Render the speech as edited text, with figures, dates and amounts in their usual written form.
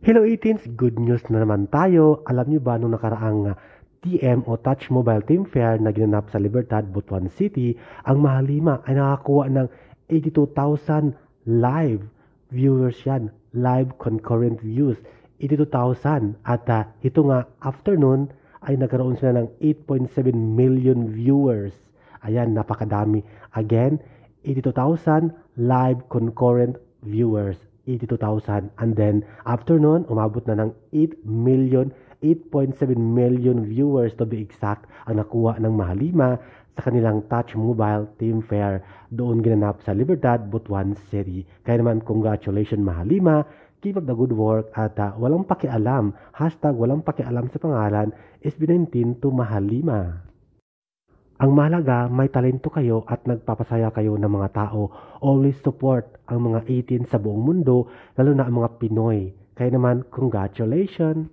Hello 18s, good news na naman tayo. Alam niyo ba nung nakaraang TM o Touch Mobile Team Fair na ginanap sa Libertad, Butuan City, ang Mahalima ay nakakuha ng 82,000 live viewers yan. Live concurrent views. 82,000. At ito nga, afternoon ay nagkaroon sila ng 8.7 million viewers. Ayan, napakadami. Again, 82,000 live concurrent viewers. 82,000. And then, afternoon, umabot na ng 8.7 million viewers to be exact ang nakuha ng Mahalima sa kanilang Touch Mobile Team Fair doon ginanap sa Libertad, Butuan City. Kaya naman, congratulations Mahalima, keep up the good work at walang pakialam, #walang pakialam sa pangalan, SB19 to Mahalima. Ang mahalaga, may talento kayo at nagpapasaya kayo ng mga tao. Always support ang mga 18 sa buong mundo, lalo na ang mga Pinoy. Kaya naman, congratulations!